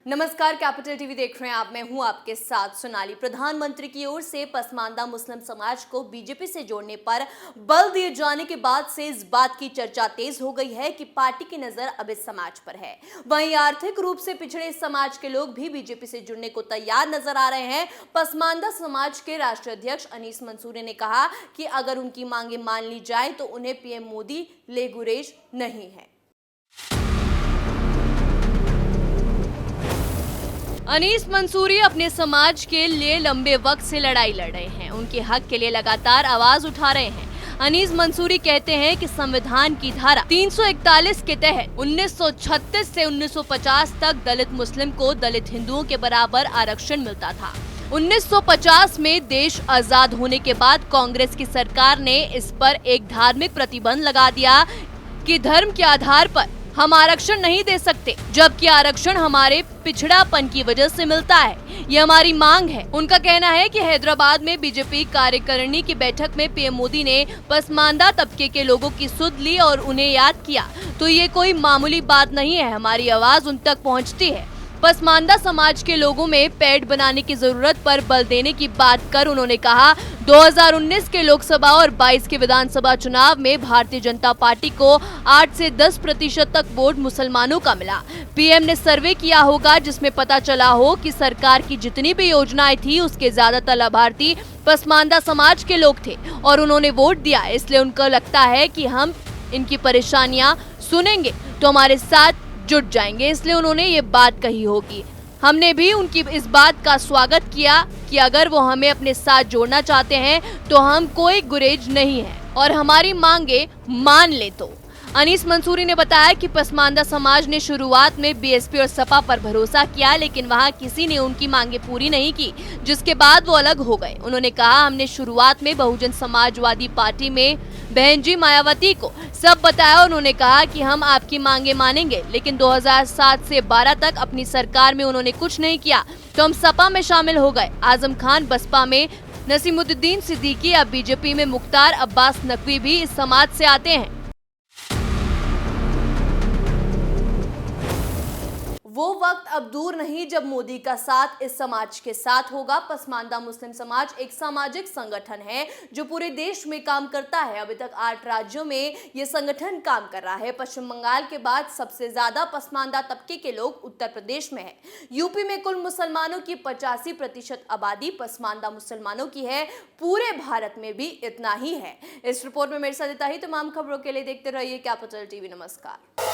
नमस्कार, capital TV देख रहे हैं आप। मैं हूं आपके साथ सोनाली। प्रधानमंत्री की ओर से पसमानदा मुस्लिम समाज को बीजेपी से जोड़ने पर बल दिए जाने के बाद से इस बात की चर्चा तेज हो गई है कि पार्टी की नजर अब इस समाज पर है। वहीं आर्थिक रूप से पिछड़े समाज के लोग भी बीजेपी से जुड़ने को तैयार नजर आ रहे हैं। पसमानदा समाज के राष्ट्रीय अध्यक्ष अनीस मंसूरी ने कहा कि अगर उनकी मांगे मान ली जाए तो उन्हें पीएम मोदी ले गुरेज नहीं है। अनीस मंसूरी अपने समाज के लिए लंबे वक्त से लड़ाई लड़ रहे हैं। उनके हक के लिए लगातार आवाज उठा रहे हैं। अनीस मंसूरी कहते हैं कि संविधान की धारा 341 के तहत 1936 से 1950 तक दलित मुस्लिम को दलित हिंदुओं के बराबर आरक्षण मिलता था। 1950 में देश आजाद होने के बाद कांग्रेस की सरकार ने इस पर एक धार्मिक प्रतिबंध लगा दिया कि धर्म के आधार पर हम आरक्षण नहीं दे सकते, जबकि आरक्षण हमारे पिछड़ापन की वजह से मिलता है। ये हमारी मांग है। उनका कहना है कि हैदराबाद में बीजेपी कार्यकारिणी की बैठक में पीएम मोदी ने पसमानदा तबके के लोगों की सुध ली और उन्हें याद किया, तो ये कोई मामूली बात नहीं है। हमारी आवाज उन तक पहुंचती है। पसमानदा समाज के लोगों में पैठ बनाने की जरूरत पर बल देने की बात कर उन्होंने कहा, 2019 के लोकसभा और 22 के विधानसभा चुनाव में भारतीय जनता पार्टी को 8 से 10% तक वोट मुसलमानों का मिला। पीएम ने सर्वे किया होगा जिसमें पता चला हो कि सरकार की जितनी भी योजनाएं थी उसके ज्यादातर लाभार्थी पसमानदा समाज के लोग थे और उन्होंने वोट दिया। इसलिए उनको लगता है कि हम इनकी परेशानियां सुनेंगे तो हमारे साथ जुट जाएंगे, इसलिए उन्होंने ये बात कही होगी। हमने भी उनकी इस बात का स्वागत किया कि अगर वो हमें अपने साथ जोड़ना चाहते हैं तो हम कोई गुरेज नहीं है और हमारी मांगे मान ले। तो अनीस मंसूरी ने बताया कि पसमानदा समाज ने शुरुआत में बीएसपी और सपा पर भरोसा किया, लेकिन वहां किसी ने उनकी मांगे पूरी नहीं की, जिसके बाद वो अलग हो गए। उन्होंने कहा, हमने शुरुआत में बहुजन समाजवादी पार्टी में बहन जी मायावती को सब बताया। उन्होंने कहा कि हम आपकी मांगे मानेंगे, लेकिन 2007 से 12 तक अपनी सरकार में उन्होंने कुछ नहीं किया, तो हम सपा में शामिल हो गए। आजम खान बसपा में, नसीमुद्दीन सिद्दीकी, अब बीजेपी में मुख्तार अब्बास नकवी भी इस समाज से आते हैं। वो वक्त अब दूर नहीं जब मोदी का साथ इस समाज के साथ होगा। पसमानदा मुस्लिम समाज एक सामाजिक संगठन है जो पूरे देश में काम करता है। अभी तक 8 राज्यों में ये संगठन काम कर रहा है। पश्चिम बंगाल के बाद सबसे ज्यादा पसमानदा तबके के लोग उत्तर प्रदेश में है। यूपी में कुल मुसलमानों की 85% आबादी पसमानदा मुसलमानों की है। पूरे भारत में भी इतना ही है। इस रिपोर्ट में मेरे साथ इतना ही। तमाम खबरों के लिए देखते रहिए कैपिटल टीवी। नमस्कार।